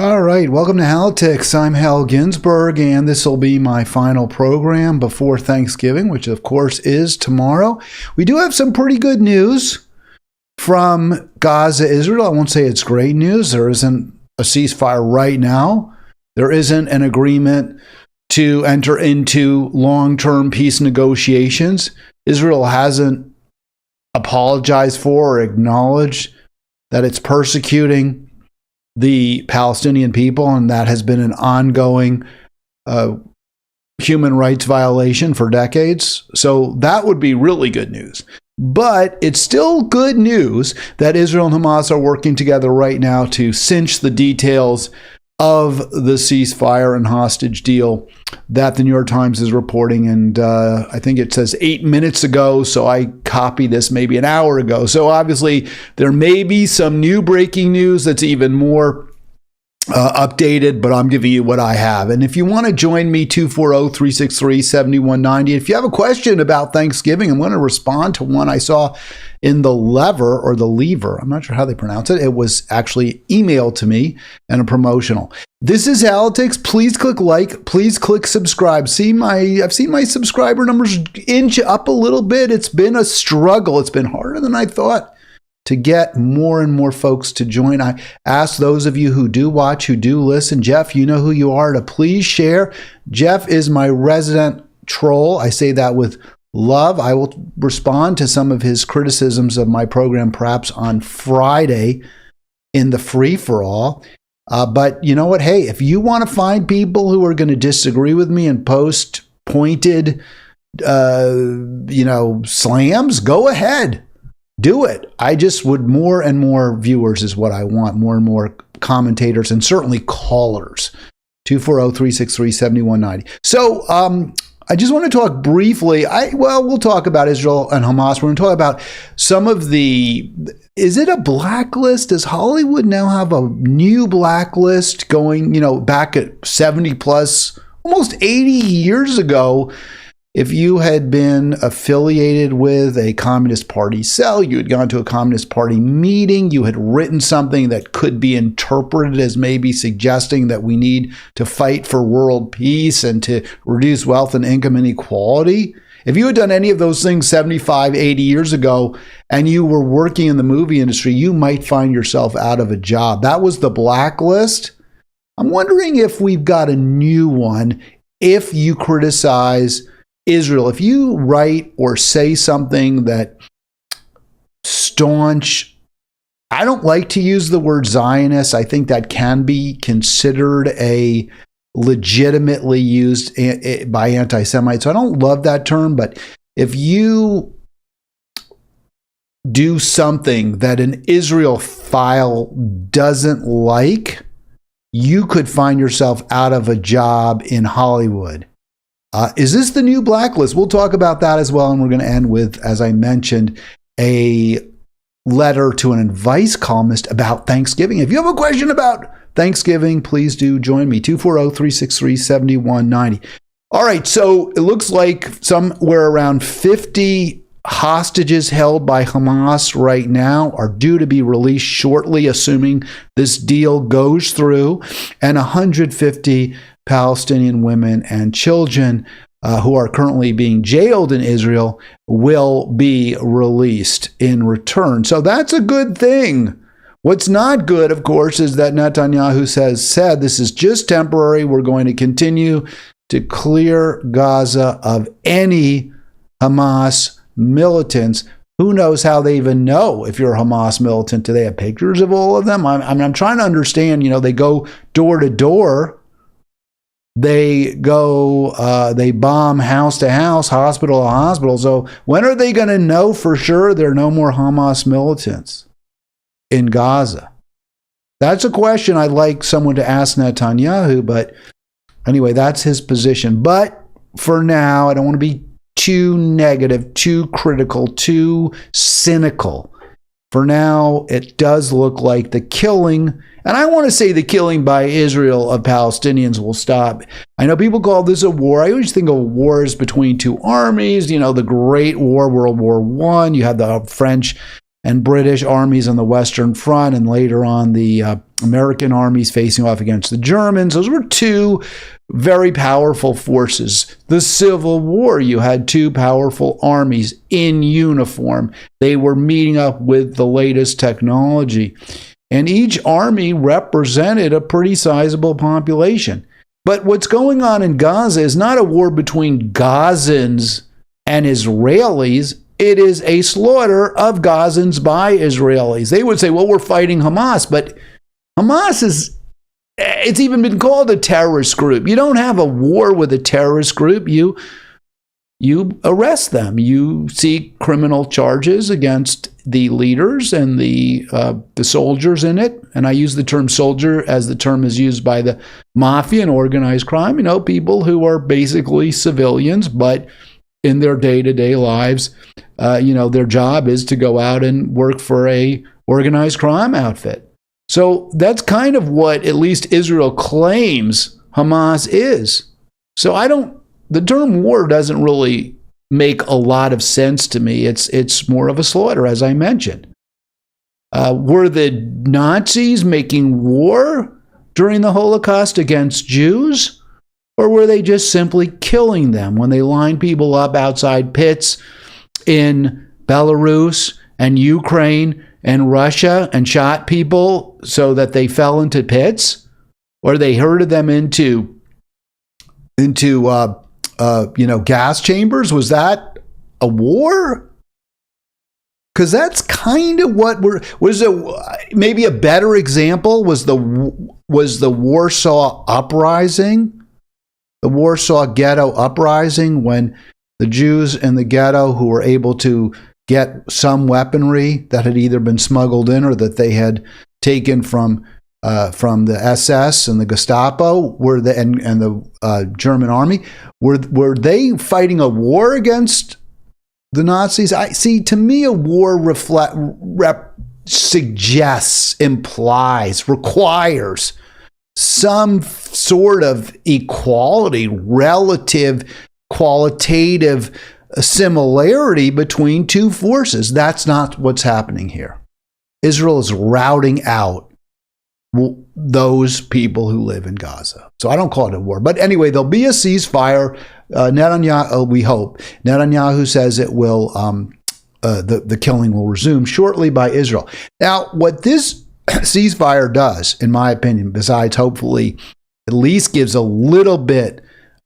All right, welcome to Halitics. I'm Hal Ginsberg, and this will be my final program before Thanksgiving, which of course is tomorrow. We do have some pretty good news from Gaza, Israel. I won't say it's great news. There isn't a ceasefire right now. There isn't an agreement to enter into long-term peace negotiations. Israel hasn't apologized for or acknowledged that it's persecuting the Palestinian people, and that has been an ongoing human rights violation for decades. So that would be really good news. But it's still good news that Israel and Hamas are working together right now to cinch the details of the ceasefire and hostage deal that the New York Times is reporting. And I think it says 8 minutes ago, so I copied this maybe an hour ago. So obviously there may be some new breaking news that's even more updated, but I'm giving you what I have. And if you want to join me, 240-363-7190. If you have a question about Thanksgiving, I'm going to respond to one I saw in the Lever. I'm not sure how they pronounce it. It was actually emailed to me and a promotional. This is Halitics. Please click like. Please click subscribe. I've seen my subscriber numbers inch up a little bit. It's been a struggle. It's been harder than I thought to get more and more folks to join. I ask those of you who do watch, who do listen, Jeff, you know who you are, to please share. Jeff is my resident troll. I say that with love. I will respond to some of his criticisms of my program perhaps on Friday in the free-for-all. But you know what? Hey, if you want to find people who are going to disagree with me and post pointed, slams, go ahead. Do it. I just would more and more viewers is what I want, more and more commentators, and certainly callers. 240-363-7190. So I just want to talk briefly. We'll talk about Israel and Hamas. We're going to talk about some of is it a blacklist? Does Hollywood now have a new blacklist going, back at 70 plus, almost 80 years ago? If you had been affiliated with a Communist Party cell, you had gone to a Communist Party meeting, you had written something that could be interpreted as maybe suggesting that we need to fight for world peace and to reduce wealth and income inequality. If you had done any of those things 75, 80 years ago, and you were working in the movie industry, you might find yourself out of a job. That was the blacklist. I'm wondering if we've got a new one. If you criticize Israel, if you write or say something that staunch, I don't like to use the word Zionist. I think that can be considered a legitimately used by anti-Semites. So I don't love that term, but if you do something that an Israelophile doesn't like, you could find yourself out of a job in Hollywood. Is this the new blacklist? We'll talk about that as well. And we're going to end with, as I mentioned, a letter to an advice columnist about Thanksgiving. If you have a question about Thanksgiving, please do join me. 240-363-7190. All right. So it looks like somewhere around 50 hostages held by Hamas right now are due to be released shortly, assuming this deal goes through, and 150 Palestinian women and children who are currently being jailed in Israel will be released in return. So that's a good thing. What's not good, of course, is that Netanyahu said this is just temporary. We're going to continue to clear Gaza of any Hamas militants. Who knows how they even know if you're a Hamas militant? Do they have pictures of all of them? I'm trying to understand. They go door to door. They go, they bomb house to house, hospital to hospital. So when are they going to know for sure there are no more Hamas militants in Gaza? That's a question I'd like someone to ask Netanyahu. But anyway, that's his position. But for now, I don't want to be too negative, too critical, too cynical. For now, it does look like the killing, and I want to say the killing by Israel of Palestinians will stop. I know people call this a war. I always think of wars between two armies. The Great War, World War I. You had the French and British armies on the Western Front, and later on the American armies facing off against the Germans. Those were two very powerful forces. The Civil War, you had two powerful armies in uniform. They were meeting up with the latest technology. And each army represented a pretty sizable population. But what's going on in Gaza is not a war between Gazans and Israelis. It is a slaughter of Gazans by Israelis. They would say, well, we're fighting Hamas, but Hamas it's even been called a terrorist group. You don't have a war with a terrorist group. You arrest them. You seek criminal charges against the leaders and the soldiers in it. And I use the term soldier as the term is used by the mafia and organized crime. People who are basically civilians, but in their day-to-day lives, their job is to go out and work for a organized crime outfit. So that's kind of what at least Israel claims Hamas is. So the term war doesn't really make a lot of sense to me. It's more of a slaughter, as I mentioned. Were the Nazis making war during the Holocaust against Jews? Or were they just simply killing them when they lined people up outside pits in Belarus and Ukraine and Russia and shot people so that they fell into pits? Or they herded them into gas chambers? Was that a war? Because that's kind of what maybe a better example was the Warsaw Uprising. The Warsaw Ghetto Uprising, when the Jews in the ghetto who were able to get some weaponry that had either been smuggled in or that they had taken from the SS and the Gestapo and the German army, were they fighting a war against the Nazis? To me, a war suggests, implies, requires some sort of equality, relative, qualitative similarity between two forces. That's not what's happening here. Israel is routing out those people who live in Gaza. So I don't call it a war. But anyway, there'll be a ceasefire. Netanyahu, we hope. Netanyahu says it will. The killing will resume shortly by Israel. Now, what this ceasefire does, in my opinion, besides hopefully at least gives a little bit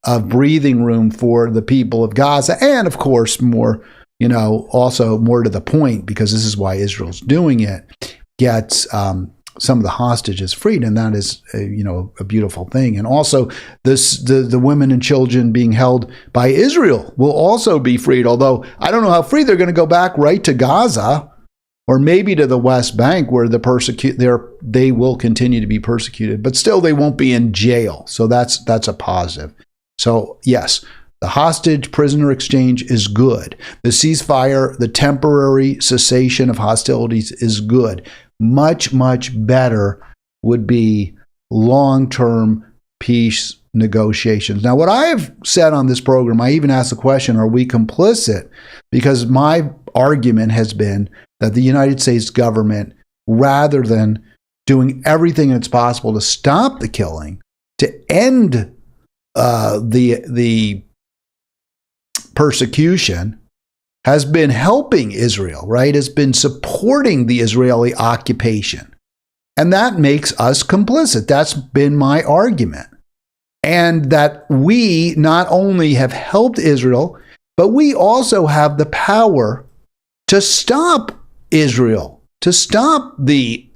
of breathing room for the people of Gaza, and of course more, also more to the point, because this is why Israel's doing it, gets some of the hostages freed, and that is a beautiful thing. And also the women and children being held by Israel will also be freed, although I don't know how free they're going to go back right to Gaza, or maybe to the West Bank, where they will continue to be persecuted, but still they won't be in jail. So that's a positive. So yes, the hostage prisoner exchange is good. The ceasefire, the temporary cessation of hostilities is good. Much, much better would be long-term peace negotiations. Now, what I have said on this program, I even asked the question, are we complicit? Because my argument has been that the United States government, rather than doing everything that's possible to stop the killing, to end the persecution, has been helping Israel, right? Has been supporting the Israeli occupation. And that makes us complicit. That's been my argument. And that we not only have helped Israel, but we also have the power to stop Israel, to stop the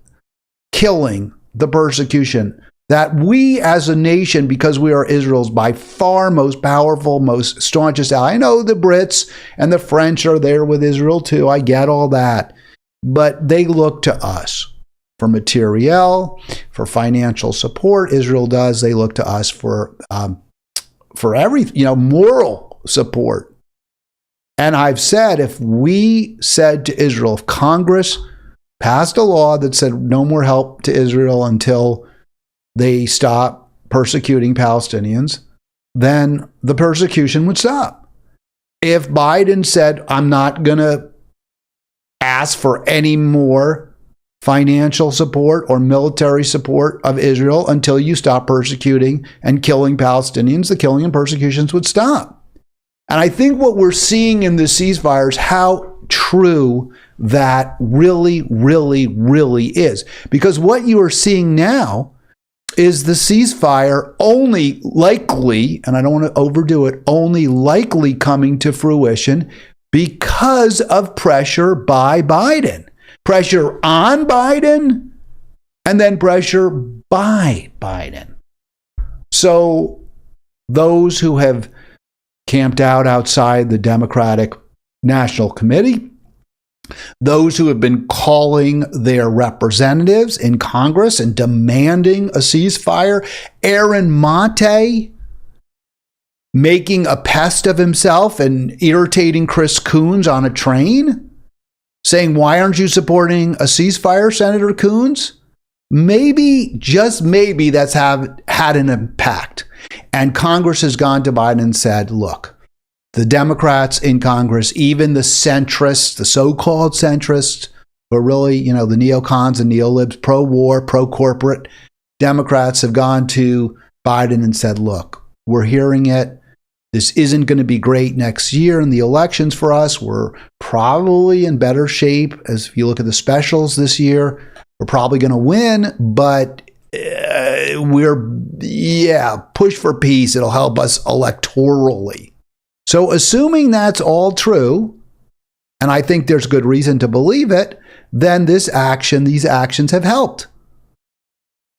killing, the persecution, that we as a nation, because we are Israel's by far most powerful, most staunchest ally. I know the Brits and the French are there with Israel too. I get all that. But they look to us for materiel, for financial support. Israel does. They look to us for everything, moral support. And I've said, if we said to Israel, if Congress passed a law that said no more help to Israel until they stop persecuting Palestinians, then the persecution would stop. If Biden said, I'm not going to ask for any more financial support or military support of Israel until you stop persecuting and killing Palestinians. The killing and persecutions would stop. And I think what we're seeing in the ceasefire is how true that really, really, really is. Because what you are seeing now is the ceasefire only likely, and I don't want to overdo it, only likely coming to fruition because of pressure by Biden. Pressure on Biden, and then pressure by Biden. So those who have camped out outside the Democratic National Committee, those who have been calling their representatives in Congress and demanding a ceasefire, Aaron Monte making a pest of himself and irritating Chris Coons on a train, saying, why aren't you supporting a ceasefire, Senator Coons? Maybe, just maybe, that's had an impact. And Congress has gone to Biden and said, look, the Democrats in Congress, even the centrists, the so-called centrists, but really, the neocons and neolibs, pro-war, pro-corporate Democrats have gone to Biden and said, look, we're hearing it. This isn't going to be great next year in the elections for us. We're probably in better shape as if you look at the specials this year. We're probably going to win, but push for peace. It'll help us electorally. So assuming that's all true, and I think there's good reason to believe it, then these actions have helped.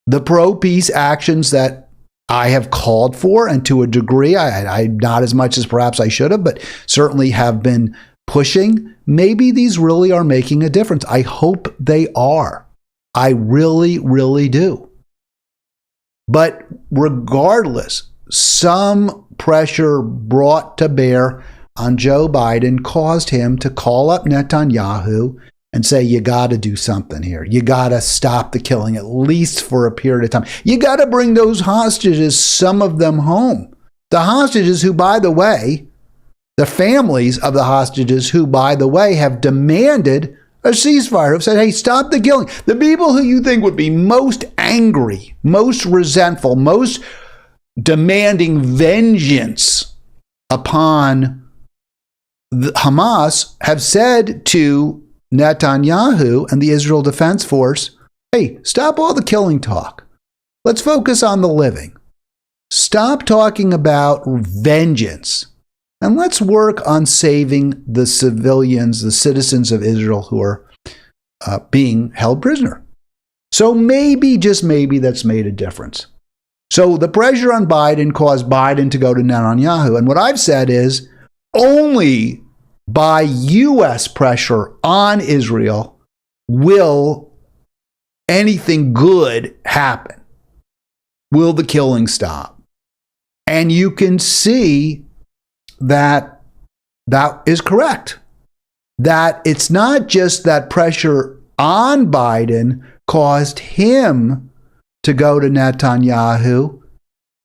The pro-peace actions that I have called for, and to a degree, I not as much as perhaps I should have, but certainly have been pushing. Maybe these really are making a difference. I hope they are. I really, really do. But regardless, some pressure brought to bear on Joe Biden caused him to call up Netanyahu and say, you got to do something here. You got to stop the killing, at least for a period of time. You got to bring those hostages, some of them, home. The hostages who, by the way, the families of the hostages who, by the way, have demanded a ceasefire, have said, hey, stop the killing. The people who you think would be most angry, most resentful, most demanding vengeance upon Hamas have said to Netanyahu and the Israel Defense Force, hey, stop all the killing talk. Let's focus on the living. Stop talking about vengeance. And let's work on saving the civilians, the citizens of Israel who are being held prisoner. So maybe, just maybe, that's made a difference. So the pressure on Biden caused Biden to go to Netanyahu. And what I've said is only by U.S. pressure on Israel will anything good happen. Will the killing stop? And you can see that is correct. That it's not just that pressure on Biden caused him to go to Netanyahu.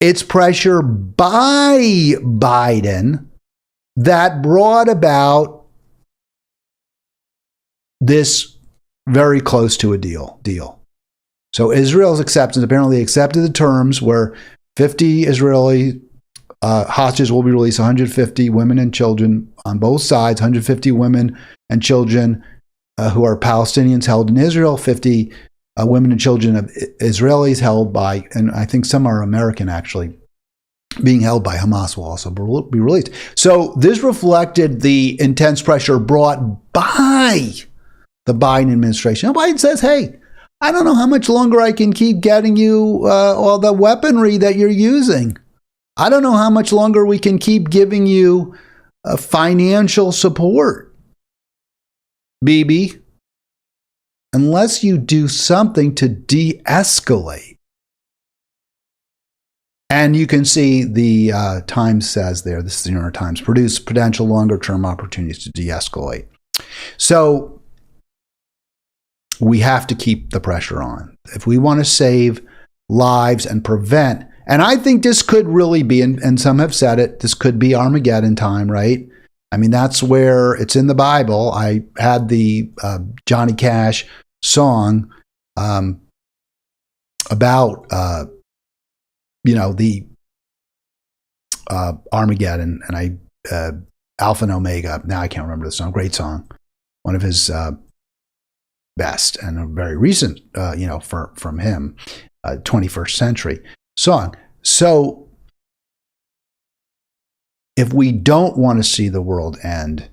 It's pressure by Biden that brought about this very close to a deal. So Israel's acceptance apparently accepted the terms where 50 Israeli hostages will be released, 150 women and children on both sides, 150 women and children who are Palestinians held in Israel, 50 women and children of Israelis held by, and I think some are American actually, being held by Hamas will also be released. So this reflected the intense pressure brought by the Biden administration. And Biden says, hey, I don't know how much longer I can keep getting you all the weaponry that you're using. I don't know how much longer we can keep giving you financial support, Bibi, unless you do something to de-escalate. And you can see the Times says there, this is the New York Times, produce potential longer-term opportunities to de-escalate. So we have to keep the pressure on. If we want to save lives and prevent, and I think this could really be, and some have said it, this could be Armageddon time, right? I mean, that's where it's in the Bible. I had the Johnny Cash song about, the Armageddon, and Alpha and Omega. Now I can't remember the song. Great song. One of his best, and a very recent, from him, 21st century song. So if we don't want to see the world end,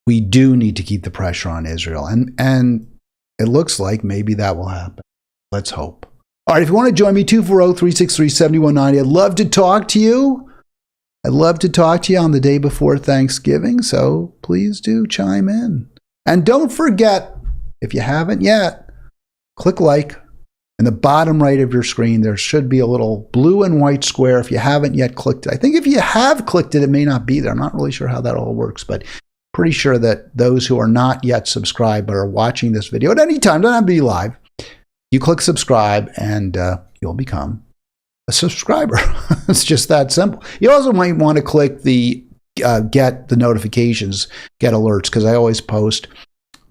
we do need to keep the pressure on Israel. And it looks like maybe that will happen. Let's hope. All right, if you want to join me, 240-363-7190. I'd love to talk to you. I'd love to talk to you on the day before Thanksgiving, so please do chime in. And don't forget, if you haven't yet, click like. In the bottom right of your screen, there should be a little blue and white square. If you haven't yet clicked it, I think if you have clicked it, it may not be there. I'm not really sure how that all works, but pretty sure that those who are not yet subscribed but are watching this video at any time, don't have to be live, you click subscribe and you'll become a subscriber. It's just that simple. You also might want to click the get the notifications, get alerts, because I always post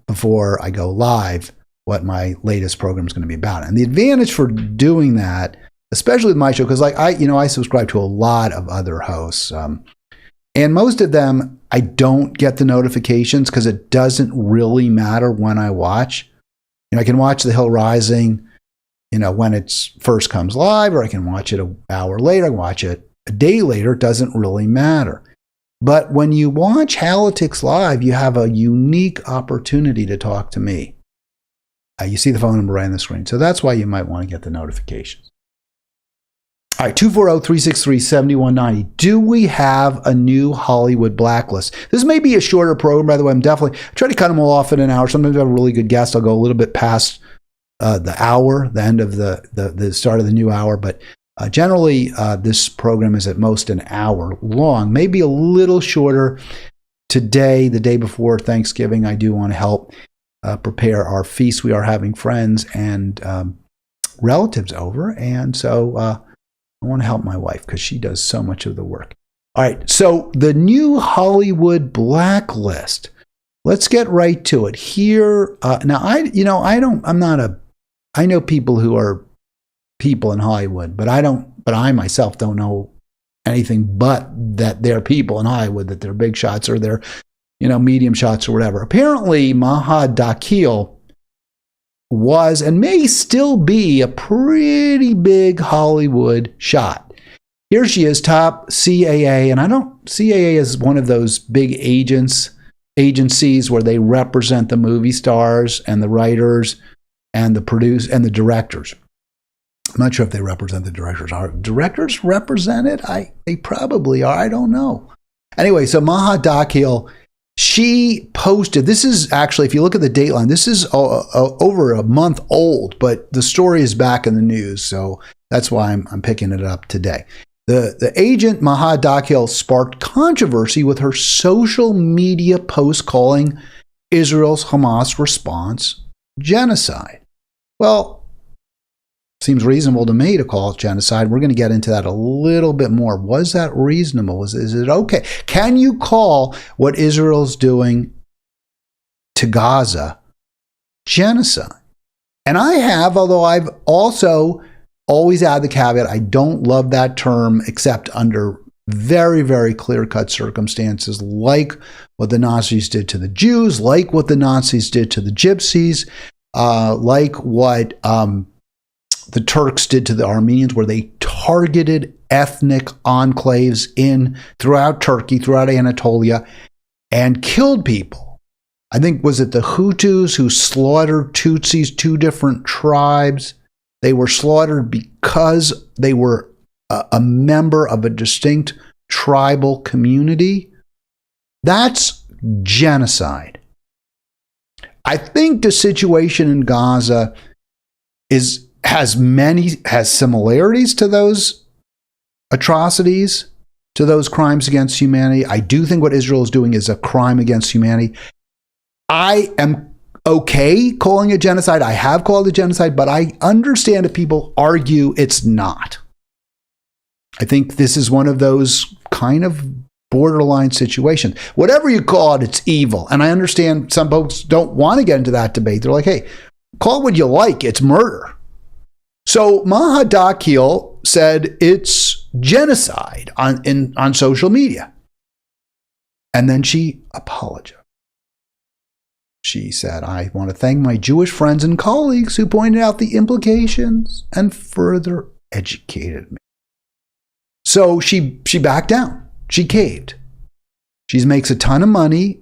before I go live what my latest program is going to be about. And the advantage for doing that, especially with my show, because I subscribe to a lot of other hosts, and most of them I don't get the notifications because it doesn't really matter when I watch. I can watch The Hill Rising, when it first comes live, or I can watch it an hour later, I can watch it a day later. It doesn't really matter. But when you watch Halitics live, you have a unique opportunity to talk to me. You see the phone number right on the screen. So that's why you might want to get the notifications. All right, 240-363-7190. Do we have a new Hollywood blacklist? This may be a shorter program, by the way. I try to cut them all off in an hour. Sometimes I have a really good guest. I'll go a little bit past the hour, the end of the start of the new hour. But generally, this program is at most an hour long, maybe a little shorter. Today, the day before Thanksgiving, I do want to help prepare our feast. We are having friends and relatives over, and so I want to help my wife because she does so much of the work. All right, so the new Hollywood blacklist. Let's get right to it here. Now, I know people who are people in Hollywood, but I myself don't know anything but that they're people in Hollywood, that they're big shots or they're medium shots or whatever. Apparently, Maha Dakil was and may still be a pretty big Hollywood shot. Here she is, top CAA, and CAA is one of those big agencies where they represent the movie stars and the writers and the directors. I'm not sure if they represent the directors. Are directors represented? They probably are. I don't know. Anyway, so Maha Dakil, she posted, this is actually, if you look at the dateline, this is over a month old, but the story is back in the news, so that's why I'm picking it up today. The agent Maha Dakil sparked controversy with her social media post calling Israel's Hamas response genocide. Well, seems reasonable to me to call it genocide. We're going to get into that a little bit more. Was that reasonable? Is it okay? Can you call what Israel's doing to Gaza genocide? And I have, although I've also always add the caveat, I don't love that term except under very, very clear-cut circumstances, like what the Nazis did to the Jews, like what the Nazis did to the Gypsies, like what the Turks did to the Armenians, where they targeted ethnic enclaves throughout Turkey, throughout Anatolia, and killed people. I think, was it the Hutus who slaughtered Tutsis, two different tribes? They were slaughtered because they were a member of a distinct tribal community. That's genocide. I think the situation in Gaza has similarities to those atrocities, to those crimes against humanity. I do think what Israel is doing is a crime against humanity. I am okay calling it genocide. I have called it genocide, but I understand if people argue it's not. I think this is one of those kind of borderline situation. Whatever you call it, it's evil. And I understand some folks don't want to get into that debate. They're like, hey, call it what you like. It's murder. So Maha Dakhil said it's genocide on social media. And then she apologized. She said, I want to thank my Jewish friends and colleagues who pointed out the implications and further educated me. So she backed down. She caved. She makes a ton of money.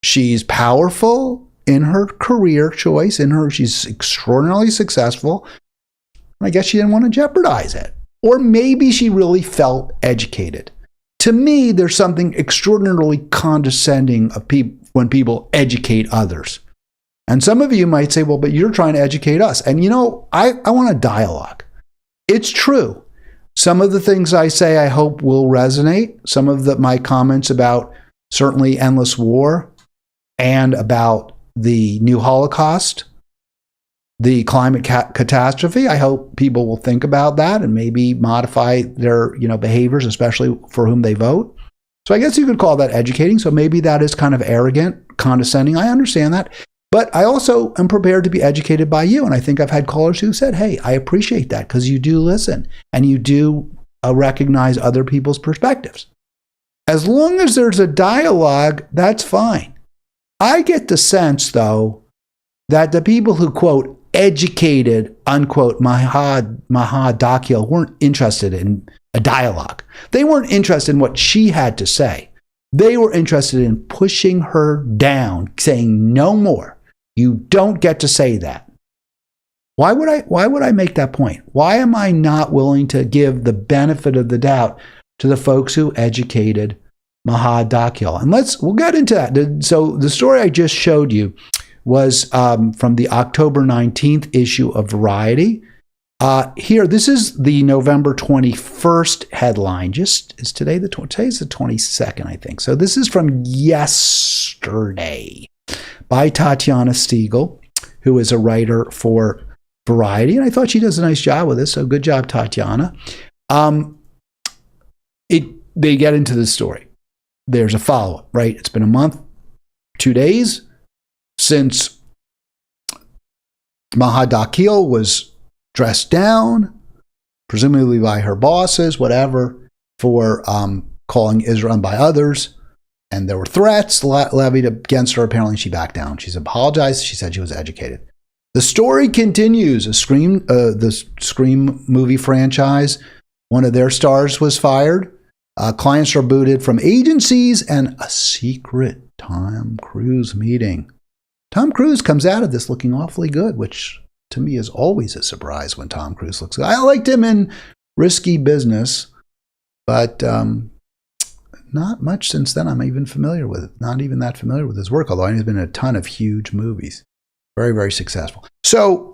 She's powerful in her career choice. She's extraordinarily successful. I guess she didn't want to jeopardize it. Or maybe she really felt educated. To me, there's something extraordinarily condescending of when people educate others. And some of you might say, well, but you're trying to educate us. And I want a dialogue. It's true. Some of the things I say, I hope will resonate. Some of my comments about certainly endless war and about the new Holocaust, the climate catastrophe. I hope people will think about that and maybe modify their behaviors, especially for whom they vote. So I guess you could call that educating. So maybe that is kind of arrogant, condescending. I understand that. But I also am prepared to be educated by you. And I think I've had callers who said, hey, I appreciate that because you do listen and you do recognize other people's perspectives. As long as there's a dialogue, that's fine. I get the sense, though, that the people who, quote, educated, unquote, Maha Dakhil weren't interested in a dialogue. They weren't interested in what she had to say. They were interested in pushing her down, saying no more. You don't get to say that. Why would I make that point? Why am I not willing to give the benefit of the doubt to the folks who educated Maha Dakhil? And we'll get into that. So the story I just showed you was from the October 19th issue of Variety. Here, this is the November 21st headline. Today's the 22nd, I think. So this is from yesterday by Tatiana Stiegel, who is a writer for Variety. And I thought she does a nice job with this. So good job, Tatiana. They get into the story. There's a follow-up, right? It's been a month, 2 days since Maha Dakhil was dressed down, presumably by her bosses, whatever, for calling Israel and by others. And there were threats levied against her. Apparently, she backed down. She's apologized. She said she was educated. The story continues. The Scream movie franchise, one of their stars was fired. Clients are booted from agencies and a secret Tom Cruise meeting. Tom Cruise comes out of this looking awfully good, which to me is always a surprise when Tom Cruise looks good. I liked him in Risky Business, but not much since then I'm even familiar with it. Not even that familiar with his work, although he's been in a ton of huge movies. Very, very successful. So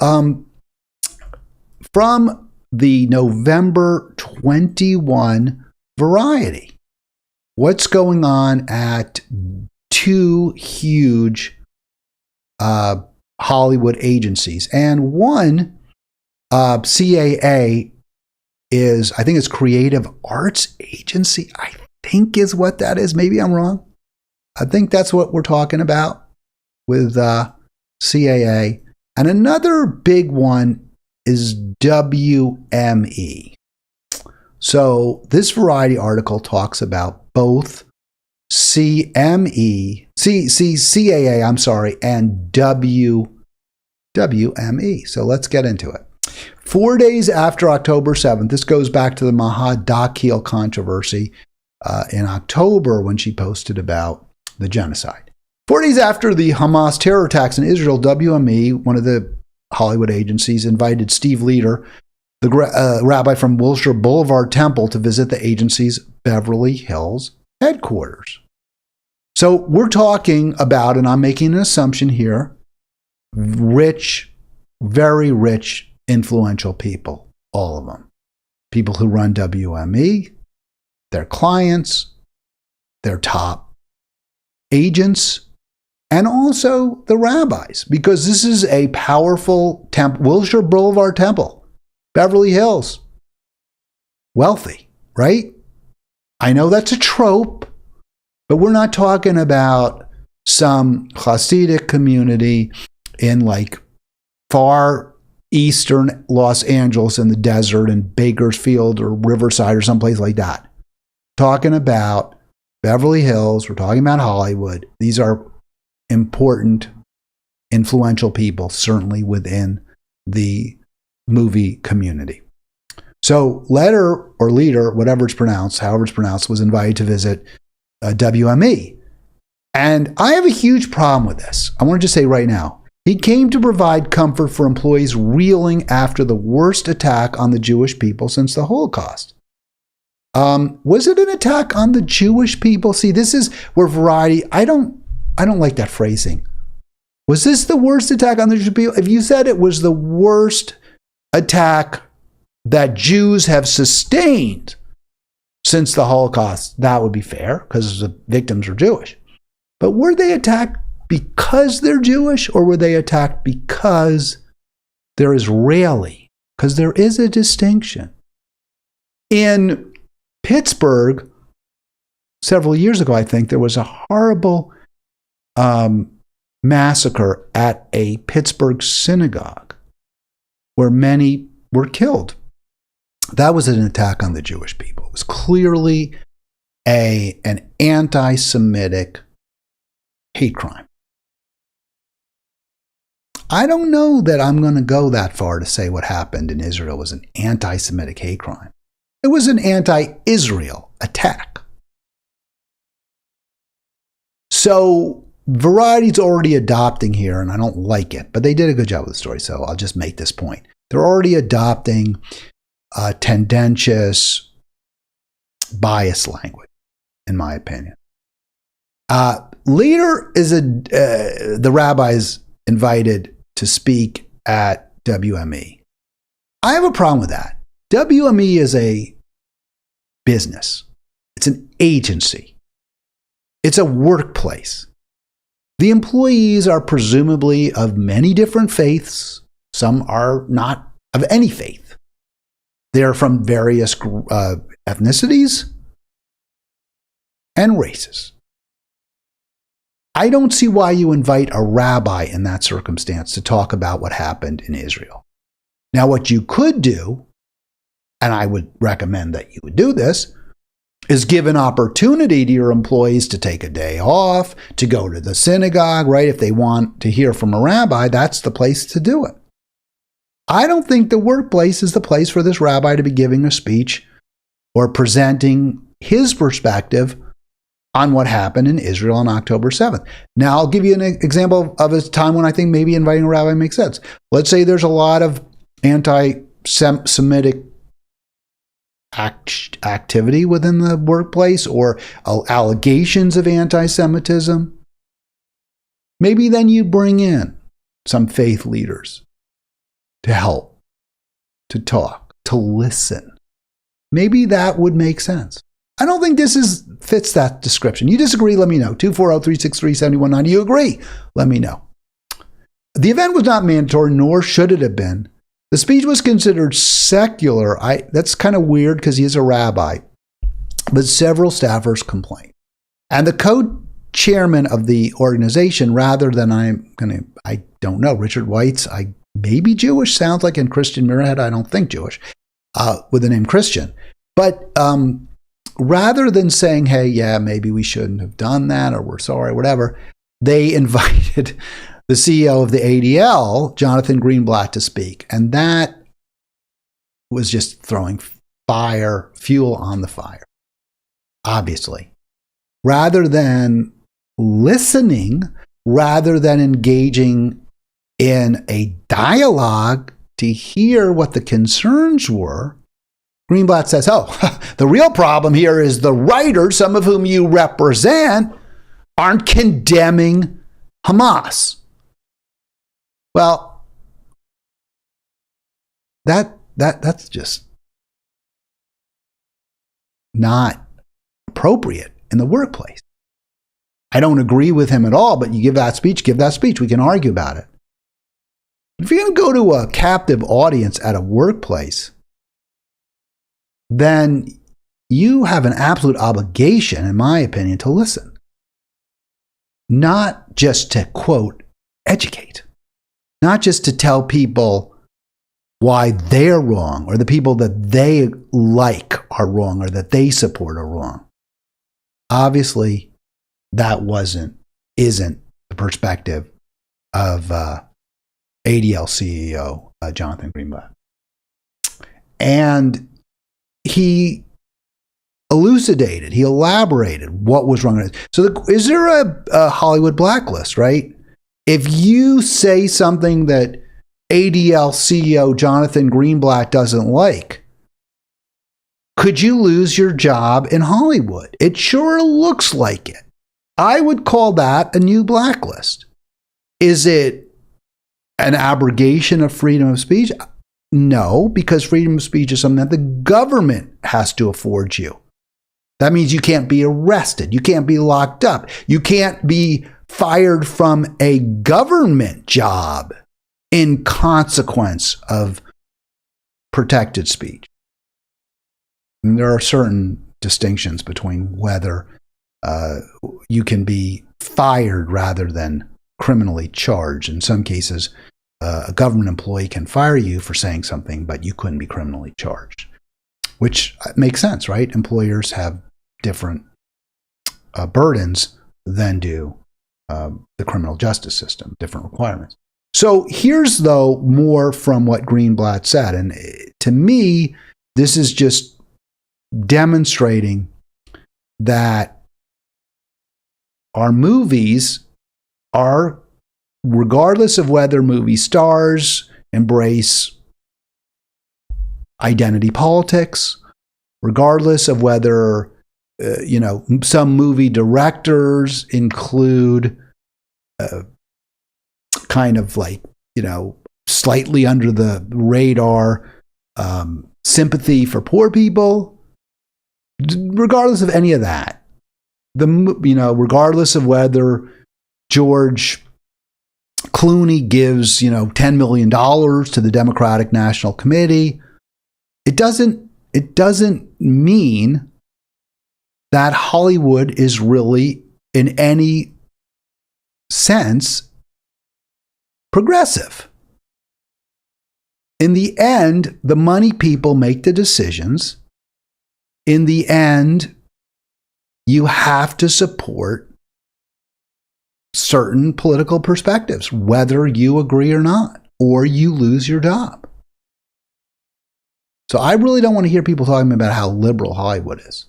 from the November 21 Variety, what's going on at two huge Hollywood agencies? And one, CAA, is, I think it's Creative Arts Agency, I think is what that is. Maybe I'm wrong. I think that's what we're talking about with CAA. And another big one is WME. So this Variety article talks about both CAA, and WME. So let's get into it. 4 days after October 7th, this goes back to the Maha Dakhil controversy in October when she posted about the genocide. 4 days after the Hamas terror attacks in Israel, WME, one of the Hollywood agencies, invited Steve Leder, the rabbi from Wilshire Boulevard Temple, to visit the agency's Beverly Hills headquarters. So we're talking about, and I'm making an assumption here, rich, very rich, influential people, all of them. People who run WME, their clients, their top agents, and also the rabbis, because this is a powerful temple, Wilshire Boulevard Temple, Beverly Hills. Wealthy, right? I know that's a trope, but we're not talking about some Hasidic community in like far eastern Los Angeles in the desert in Bakersfield or Riverside or someplace like that. Talking about Beverly Hills, we're talking about Hollywood. These are important, influential people, certainly within the movie community. So Letter or Leader, whatever it's pronounced, however it's pronounced, was invited to visit WME. And I have a huge problem with this. I want to just say right now, he came to provide comfort for employees reeling after the worst attack on the Jewish people since the Holocaust. Was it an attack on the Jewish people? See, this is where Variety, I don't like that phrasing. Was this the worst attack on the Jewish people? If you said it was the worst attack that Jews have sustained since the Holocaust, that would be fair because the victims are Jewish. But were they attacked because they're Jewish, or were they attacked because they're Israeli? Because there is a distinction. In Pittsburgh, several years ago, I think, there was a horrible massacre at a Pittsburgh synagogue where many were killed. That was an attack on the Jewish people. It was clearly an anti-Semitic hate crime. I don't know that I'm going to go that far to say what happened in Israel was an anti-Semitic hate crime. It was an anti-Israel attack. So Variety's already adopting here, and I don't like it, but they did a good job with the story, so I'll just make this point. They're already adopting tendentious, biased language, in my opinion. Leader is the rabbis invited to speak at WME. I have a problem with that. WME is a business. It's an agency. It's a workplace. The employees are presumably of many different faiths. Some are not of any faith. They're from various ethnicities and races. I don't see why you invite a rabbi in that circumstance to talk about what happened in Israel. Now, what you could do, and I would recommend that you would do this, is give an opportunity to your employees to take a day off, to go to the synagogue, right? If they want to hear from a rabbi, that's the place to do it. I don't think the workplace is the place for this rabbi to be giving a speech or presenting his perspective on what happened in Israel on October 7th. Now, I'll give you an example of a time when I think maybe inviting a rabbi makes sense. Let's say there's a lot of anti-Semitic activity within the workplace or allegations of anti-Semitism. Maybe then you bring in some faith leaders to help, to talk, to listen. Maybe that would make sense. I don't think this fits that description. You disagree, let me know. 240-363-7190. You agree? Let me know. The event was not mandatory, nor should it have been. The speech was considered secular. That's kind of weird because he is a rabbi. But several staffers complained. And the co-chairman of the organization, rather than I don't know, Richard White's, maybe Jewish, sounds like in Christian Mirrorhead, I don't think Jewish, with the name Christian. But rather than saying, hey, yeah, maybe we shouldn't have done that, or we're sorry, whatever, they invited the CEO of the ADL, Jonathan Greenblatt, to speak. And that was just throwing fuel on the fire, obviously. Rather than listening, rather than engaging in a dialogue to hear what the concerns were, Greenblatt says, the real problem here is the writers, some of whom you represent, aren't condemning Hamas. Well, that's just not appropriate in the workplace. I don't agree with him at all, but you give that speech. We can argue about it. If you're going to go to a captive audience at a workplace, then you have an absolute obligation, in my opinion, to listen. Not just to, quote, educate. Not just to tell people why they're wrong or the people that they like are wrong or that they support are wrong. Obviously, that isn't the perspective of ADL CEO Jonathan Greenblatt. And he elucidated, he elaborated what was wrong. So is there a Hollywood blacklist, right? If you say something that ADL CEO Jonathan Greenblatt doesn't like, could you lose your job in Hollywood? It sure looks like it. I would call that a new blacklist. Is it an abrogation of freedom of speech? No, because freedom of speech is something that the government has to afford you. That means you can't be arrested. You can't be locked up. You can't be fired from a government job in consequence of protected speech. And there are certain distinctions between whether you can be fired rather than criminally charged. In some cases, a government employee can fire you for saying something, but you couldn't be criminally charged, which makes sense, right? Employers have different burdens than do the criminal justice system, different requirements. So here's, though, more from what Greenblatt said. And to me, this is just demonstrating that our movies are, regardless of whether movie stars embrace identity politics, regardless of whether, some movie directors include kind of like, slightly under the radar sympathy for poor people, regardless of any of that, regardless of whether George Clooney gives, $10 million to the Democratic National Committee, it doesn't mean that Hollywood is really, in any sense, progressive. In the end, the money people make the decisions. In the end, you have to support certain political perspectives, whether you agree or not, or you lose your job. So I really don't want to hear people talking about how liberal Hollywood is.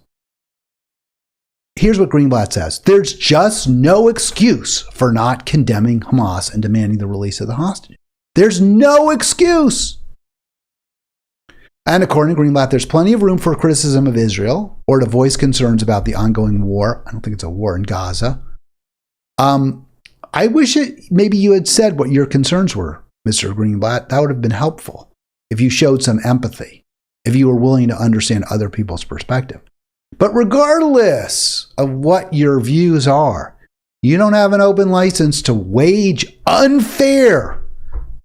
Here's what Greenblatt says. There's just no excuse for not condemning Hamas and demanding the release of the hostages. There's no excuse. And according to Greenblatt, there's plenty of room for criticism of Israel or to voice concerns about the ongoing war. I don't think it's a war in Gaza. I wish maybe you had said what your concerns were, Mr. Greenblatt. That would have been helpful if you showed some empathy, if you were willing to understand other people's perspective. But regardless of what your views are, you don't have an open license to wage unfair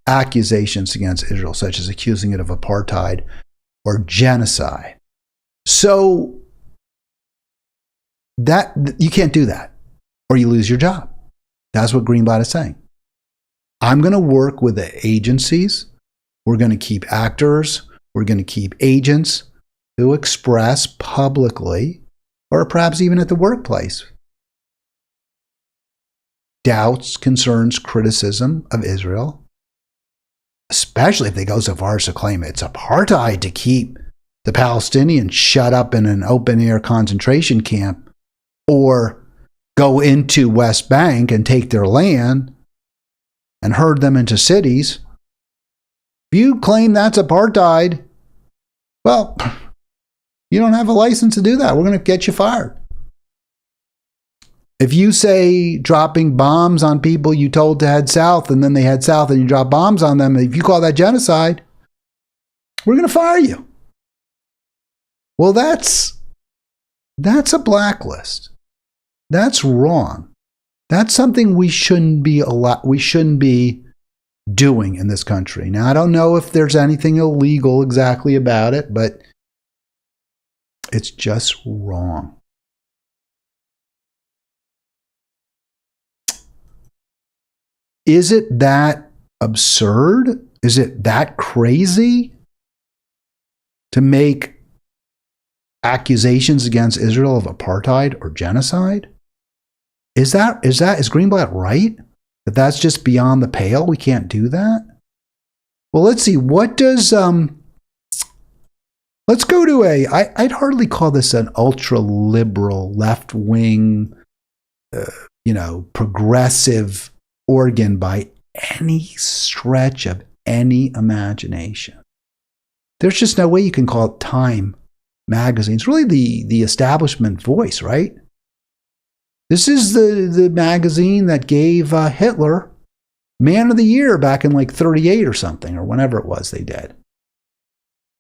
accusations against Israel, such as accusing it of apartheid or genocide. So that you can't do that, or you lose your job. That's what Greenblatt is saying. I'm going to work with the agencies. We're going to keep actors. We're going to keep agents who express publicly, or perhaps even at the workplace, doubts, concerns, criticism of Israel, especially if they go so far as to claim it's apartheid to keep the Palestinians shut up in an open-air concentration camp, or go into West Bank and take their land and herd them into cities. If you claim that's apartheid, well, you don't have a license to do that. We're going to get you fired. If you say dropping bombs on people you told to head south and then they head south and you drop bombs on them, if you call that genocide, we're going to fire you. Well, that's a blacklist. That's wrong. That's something we shouldn't be doing in this country. Now, I don't know if there's anything illegal exactly about it, but It's just wrong. Is it that absurd? Is it that crazy to make accusations against Israel of apartheid or genocide? Is Greenblatt right? That that's just beyond the pale? We can't do that? Well, let's see. What does let's go to I'd hardly call this an ultra liberal, left wing, progressive organ by any stretch of any imagination. There's just no way you can call it Time magazine. It's really the establishment voice, right? This is the magazine that gave Hitler Man of the Year back in like 38 or something, or whenever it was they did.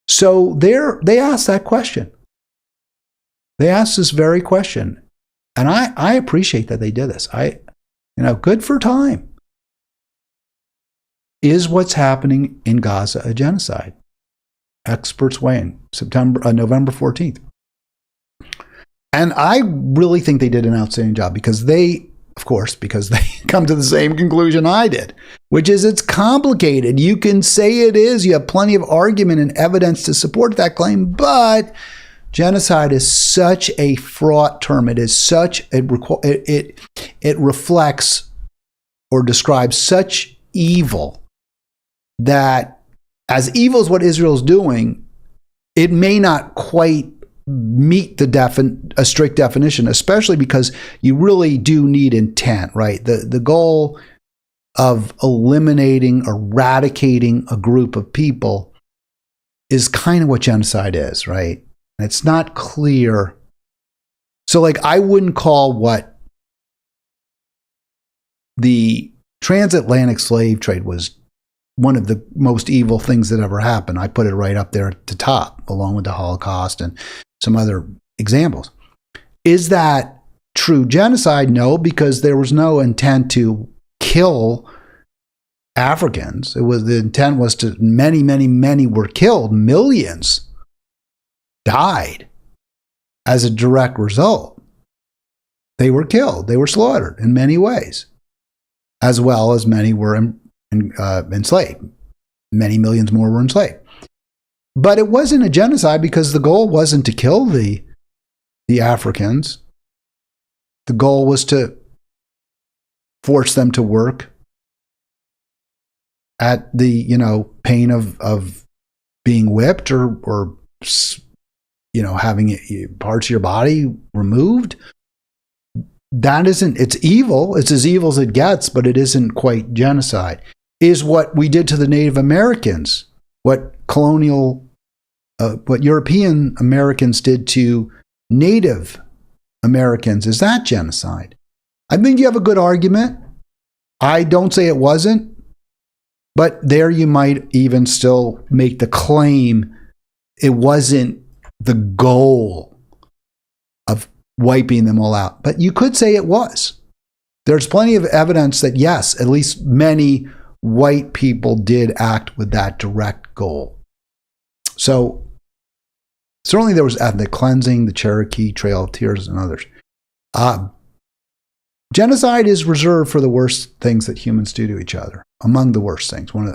So they asked that question. They asked this very question. And I appreciate that they did this. Good for Time. Is what's happening in Gaza a genocide? Experts weighing November 14th. And I really think they did an outstanding job because they come to the same conclusion I did, which is it's complicated. You can say it is. You have plenty of argument and evidence to support that claim, but genocide is such a fraught term. It reflects or describes such evil that, as evil as what Israel's doing, it may not quite meet a strict definition, especially because you really do need intent, right? The goal of eradicating a group of people is kind of what genocide is, right? And it's not clear. So, I wouldn't call what the transatlantic slave trade was one of the most evil things that ever happened. I put it right up there at the top, along with the Holocaust and some other examples. Is that true genocide? No, because there was no intent to kill Africans. The intent was to many were killed. Millions died as a direct result. They were killed. They were slaughtered in many ways, as well as many were enslaved. Many millions more were enslaved. But it wasn't a genocide because the goal wasn't to kill the Africans. The goal was to force them to work at the pain of being whipped or having parts of your body removed. It's evil. It's as evil as it gets, but it isn't quite genocide. Is what we did to the Native Americans, what European Americans did to Native Americans, is that genocide? I think you have a good argument. I don't say it wasn't, but there you might even still make the claim it wasn't the goal of wiping them all out. But you could say it was. There's plenty of evidence that, yes, at least many white people did act with that direct goal. So certainly there was ethnic cleansing, the Cherokee Trail of Tears, and others. Genocide is reserved for the worst things that humans do to each other. Among the worst things, one of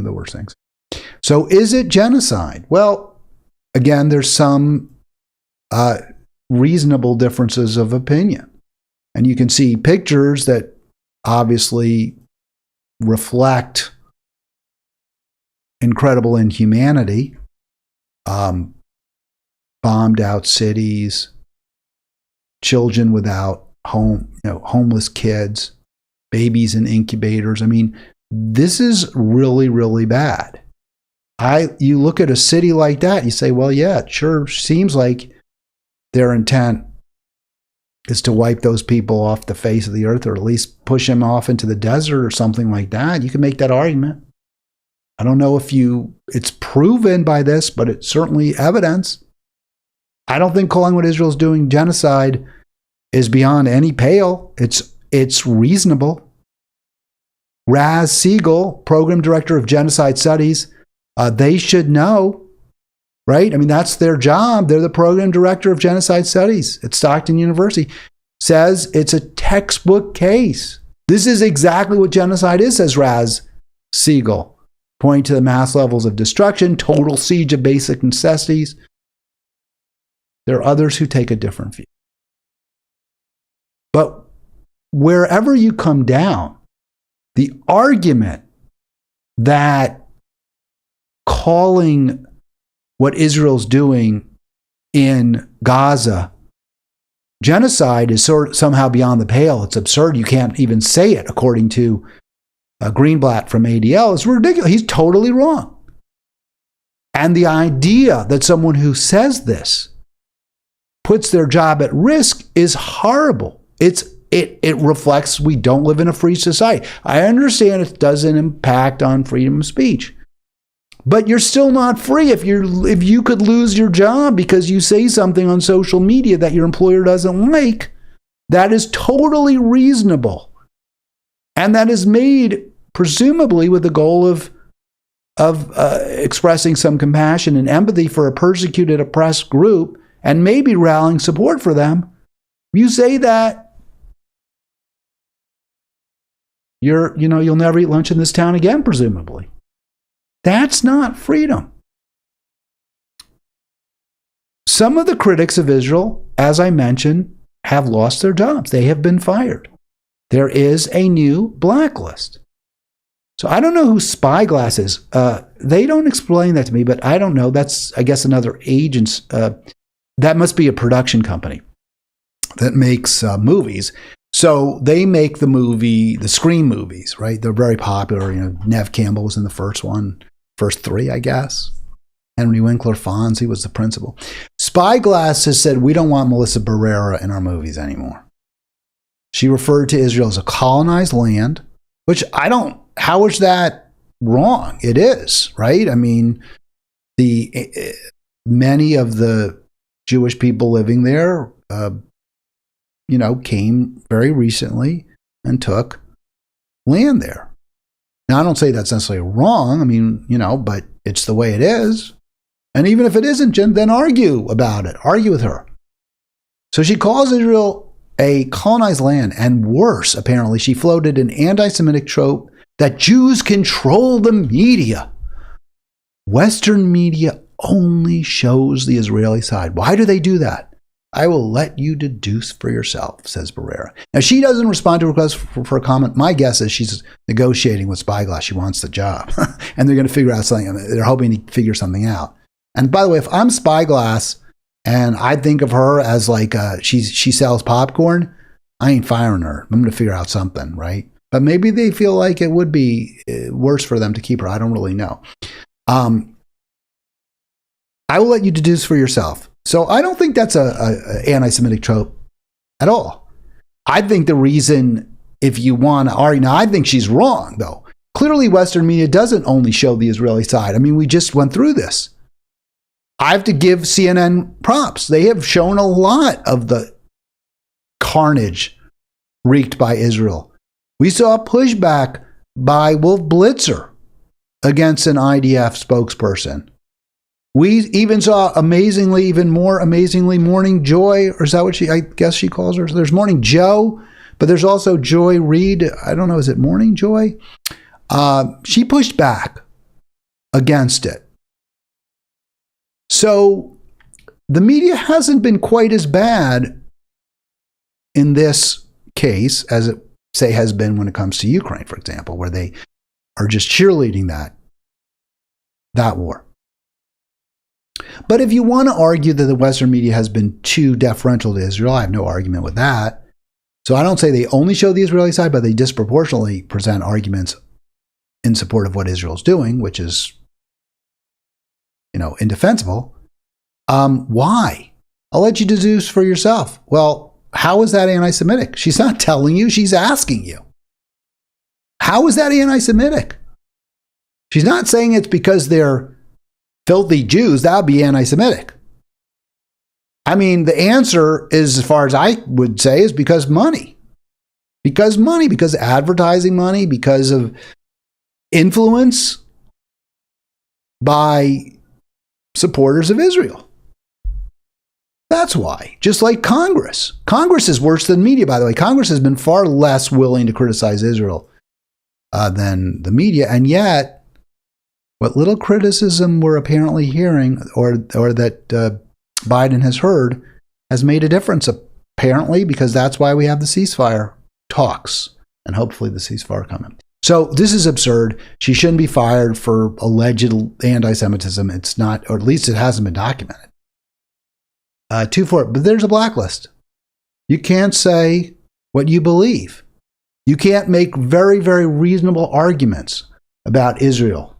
the worst things. So is it genocide? Well, again, there's some reasonable differences of opinion. And you can see pictures that obviously reflect incredible inhumanity. Bombed out cities, children without home, homeless kids, babies in incubators. I mean, this is really, really bad. You look at a city like that, you say, well, yeah, it sure seems like their intent is to wipe those people off the face of the earth, or at least push them off into the desert or something like that. You can make that argument. I don't know if it's proven by this, but it's certainly evidence. I don't think calling what Israel's doing genocide is beyond any pale. It's reasonable. Raz Siegel, Program Director of Genocide Studies, they should know. right? I mean, that's their job. They're the program director of genocide studies at Stockton University. Says it's a textbook case. This is exactly what genocide is, says Raz Siegel, pointing to the mass levels of destruction, total siege of basic necessities. There are others who take a different view. But wherever you come down, the argument that calling what Israel's doing in Gaza genocide is somehow beyond the pale. It's absurd. You can't even say it, according to Greenblatt from ADL. It's ridiculous. He's totally wrong. And the idea that someone who says this puts their job at risk is horrible. It reflects we don't live in a free society. I understand it doesn't impact on freedom of speech. But you're still not free if you could lose your job because you say something on social media that your employer doesn't like. That is totally reasonable. And that is made presumably with the goal of expressing some compassion and empathy for a persecuted, oppressed group and maybe rallying support for them. You say that, you'll never eat lunch in this town again, presumably. That's not freedom. Some of the critics of Israel, as I mentioned, have lost their jobs. They have been fired. There is a new blacklist. So I don't know who Spyglass is. They don't explain that to me, but I don't know. That's, I guess, another agent's. That must be a production company that makes movies. So they make the Scream movies, right? They're very popular. Nev Campbell was in the first three, I guess. Henry Winkler, Fonzie was the principal. Spyglass has said, we don't want Melissa Barrera in our movies anymore. She referred to Israel as a colonized land, which how is that wrong? It is, right? I mean, many of the Jewish people living there, came very recently and took land there. Now, I don't say that's necessarily wrong. I mean, but it's the way it is. And even if it isn't, then argue about it. Argue with her. So she calls Israel a colonized land, and worse, apparently, she floated an anti-Semitic trope that Jews control the media. Western media only shows the Israeli side. Why do they do that? I will let you deduce for yourself, says Barrera. Now, she doesn't respond to requests for a comment. My guess is she's negotiating with Spyglass. She wants the job. And they're going to figure out something. They're hoping to figure something out. And by the way, if I'm Spyglass and I think of her as like she sells popcorn, I ain't firing her. I'm going to figure out something, right? But maybe they feel like it would be worse for them to keep her. I don't really know. I will let you deduce for yourself. So I don't think that's a anti-Semitic trope at all. I think the reason, if you want to argue, now I think she's wrong, though. Clearly, Western media doesn't only show the Israeli side. I mean, we just went through this. I have to give CNN props. They have shown a lot of the carnage wreaked by Israel. We saw pushback by Wolf Blitzer against an IDF spokesperson. We even saw even more amazingly, Morning Joy, or is that what I guess she calls her? So there's Morning Joe, but there's also Joy Reid. I don't know, is it Morning Joy? She pushed back against it. So the media hasn't been quite as bad in this case as it, say, has been when it comes to Ukraine, for example, where they are just cheerleading that war. But if you want to argue that the Western media has been too deferential to Israel, I have no argument with that. So I don't say they only show the Israeli side, but they disproportionately present arguments in support of what Israel's doing, which is, indefensible. Why? I'll let you deduce for yourself. Well, how is that anti-Semitic? She's not telling you, she's asking you. How is that anti-Semitic? She's not saying it's because they're filthy Jews. That would be anti-Semitic. I mean, the answer is, as far as I would say, is because money. Because money, because advertising money, because of influence by supporters of Israel. That's why. Just like Congress. Congress is worse than media, by the way. Congress has been far less willing to criticize Israel than the media. And yet, what little criticism we're apparently hearing, or that Biden has heard, has made a difference, apparently, because that's why we have the ceasefire talks. And hopefully the ceasefire coming. So this is absurd. She shouldn't be fired for alleged anti-Semitism. It's not, or at least it hasn't been documented. 2-4, but there's a blacklist. You can't say what you believe. You can't make very, very reasonable arguments about Israel.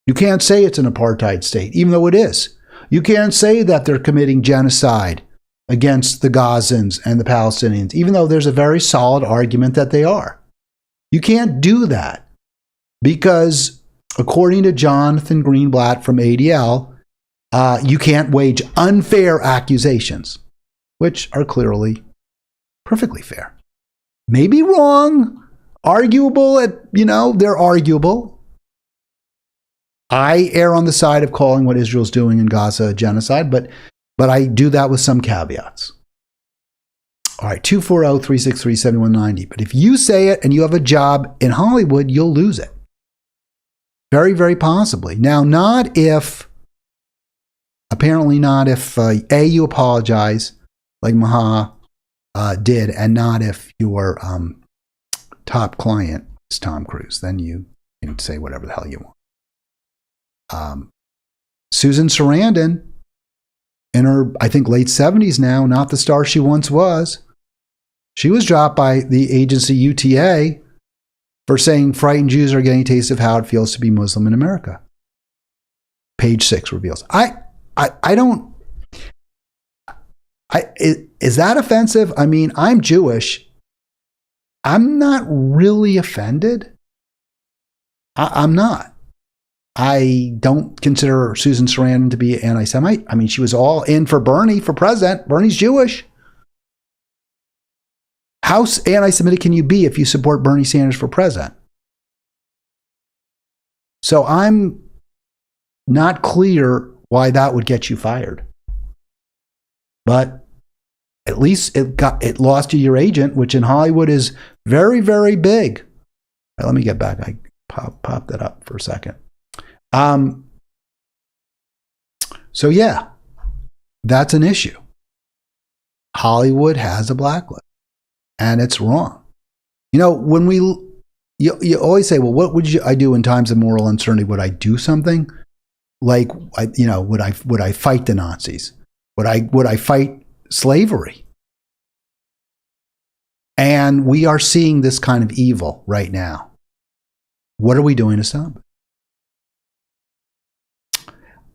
You can't say it's an apartheid state, even though it is. You can't say that they're committing genocide against the Gazans and the Palestinians, even though there's a very solid argument that they are. You can't do that because, according to Jonathan Greenblatt from ADL, you can't wage unfair accusations, which are clearly perfectly fair. Maybe wrong, arguable they're arguable. I err on the side of calling what Israel's doing in Gaza a genocide, but I do that with some caveats. All right, 240-363-7190. But if you say it and you have a job in Hollywood, you'll lose it. Very, very possibly. Now, apparently not if, A, you apologize, like Maha did, and not if your top client is Tom Cruise. Then you can say whatever the hell you want. Susan Sarandon, in her, I think, late 70s now, not the star she once was. She was dropped by the agency UTA for saying frightened Jews are getting a taste of how it feels to be Muslim in America. Page 6 reveals. Is that offensive? I mean, I'm Jewish. I'm not really offended. I'm not. I don't consider Susan Sarandon to be an anti-Semite. I mean, she was all in for Bernie for president. Bernie's Jewish. How anti-Semitic can you be if you support Bernie Sanders for president? So I'm not clear why that would get you fired. But at least it lost you your agent, which in Hollywood is very, very big. Right, let me get back. I pop that up for a second. So yeah, that's an issue. Hollywood has a blacklist, and it's wrong. When you always say, well, what would I do in times of moral uncertainty? Would I do something? Like, would I fight the Nazis? Would I fight slavery? And we are seeing this kind of evil right now. What are we doing to stop it?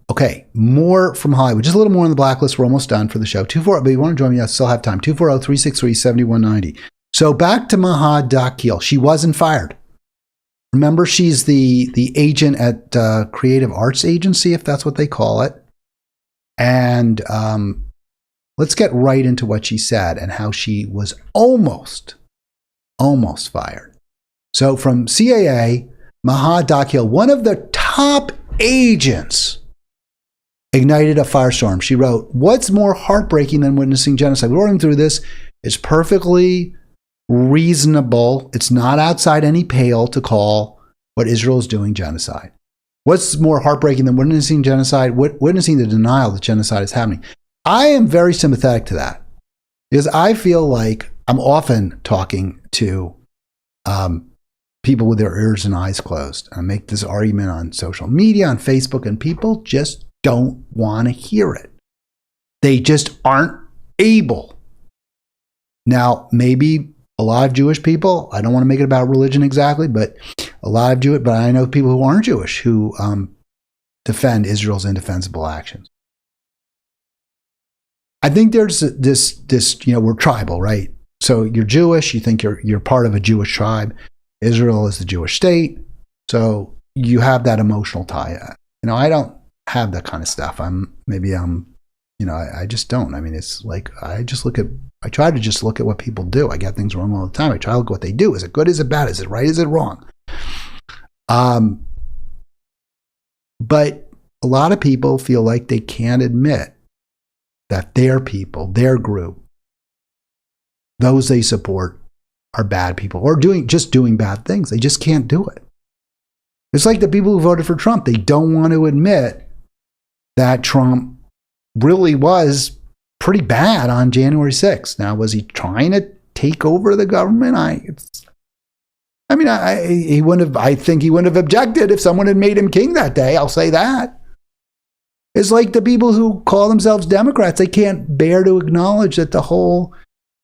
Okay, more from Hollywood. Just a little more on the blacklist. We're almost done for the show. 240, but you want to join me? I still have time. 240-363-7190. So back to Maha Dakhil. She wasn't fired. Remember, she's the agent at Creative Arts Agency, if that's what they call it. And let's get right into what she said and how she was almost fired. So from CAA, Maha Dakhil, one of the top agents, ignited a firestorm. She wrote, "What's more heartbreaking than witnessing genocide?" We're going through this. It's perfectly reasonable. It's not outside any pale to call what Israel is doing genocide. What's more heartbreaking than witnessing genocide? Witnessing the denial that genocide is happening. I am very sympathetic to that because I feel like I'm often talking to people with their ears and eyes closed. I make this argument on social media, on Facebook, and people just don't want to hear it. They just aren't able. Now, maybe a lot of Jewish people, I don't want to make it about religion exactly, but a lot of Jewish, but I know people who aren't Jewish who defend Israel's indefensible actions. I think there's this, we're tribal, right? So you're Jewish, you think you're part of a Jewish tribe. Israel is the Jewish state. So you have that emotional tie. I don't have that kind of stuff. I just don't. I mean, it's like, I try to just look at what people do. I get things wrong all the time. I try to look at what they do. Is it good? Is it bad? Is it right? Is it wrong? But a lot of people feel like they can't admit that their people, their group, those they support are bad people or just doing bad things. They just can't do it. It's like the people who voted for Trump. They don't want to admit that Trump really was pretty bad on January 6th. Now, was he trying to take over the government? I think he wouldn't have objected if someone had made him king that day. I'll say that. It's like the people who call themselves Democrats. They can't bear to acknowledge that the whole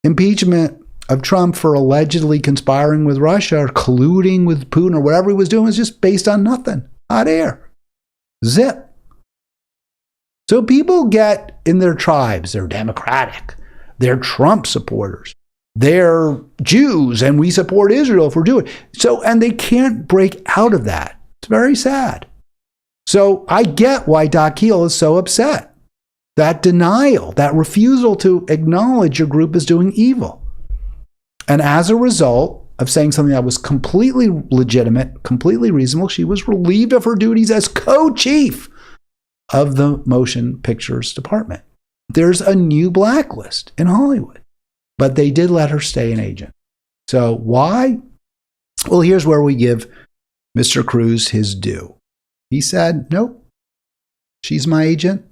impeachment of Trump for allegedly conspiring with Russia or colluding with Putin or whatever he was doing was just based on nothing. Hot air. Zip. So people get in their tribes. They're Democratic. They're Trump supporters. They're Jews, and we support Israel if we're doing it. So, and they can't break out of that. It's very sad. So I get why Doc Keel is so upset. That denial, that refusal to acknowledge your group is doing evil. And as a result of saying something that was completely legitimate, completely reasonable, she was relieved of her duties as co-chief of the motion pictures department. There's a new blacklist in Hollywood. But they did let her stay an agent. So why? Well, here's where we give Mr. Cruz his due. He said, nope, she's my agent.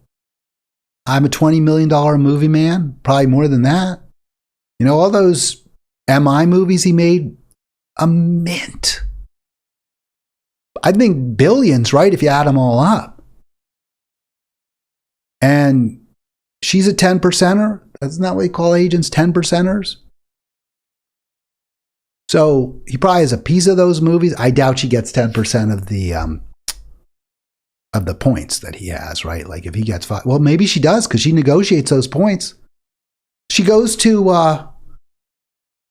I'm a $20 million movie man, probably more than that. You know, all those MI movies he made, a mint. I think billions, right, if you add them all up. And she's a 10%er. Isn't that what they call agents, 10%ers? So he probably has a piece of those movies. I doubt she gets 10% of the points that he has, right? Like if he gets 5, well, maybe she does because she negotiates those points. She goes to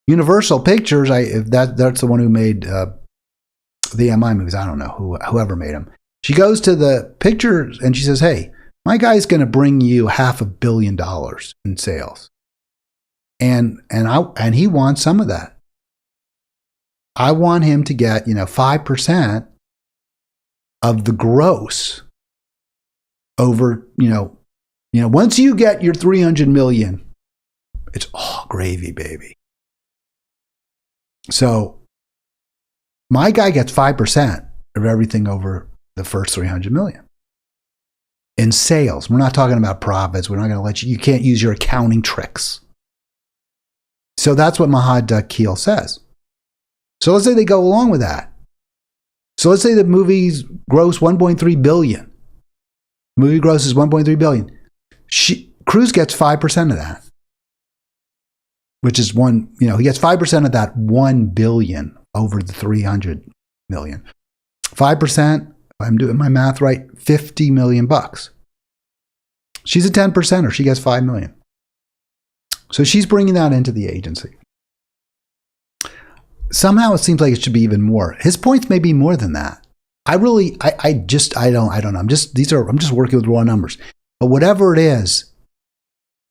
Universal Pictures. That's the one who made the MI movies. I don't know whoever made them. She goes to the pictures and she says, "Hey, my guy's going to bring you $500 million in sales. And he wants some of that. I want him to get, 5% of the gross over, once you get your 300 million, it's all gravy, baby." So my guy gets 5% of everything over the first 300 million. In sales, we're not talking about profits. We're not going to let you can't use your accounting tricks. So that's what Mahad Keel says. So let's say they go along with that. So let's say the movies gross 1.3 billion. The movie grosses 1.3 billion. Cruz gets 5% of that, which is he gets 5% of that 1 billion over the 300 million. 5%. I'm doing my math right, $50 million. She's a 10%er. She gets $5 million. So she's bringing that into the agency. Somehow it seems like it should be even more. His points may be more than that. I don't know. I'm just working with raw numbers. But whatever it is,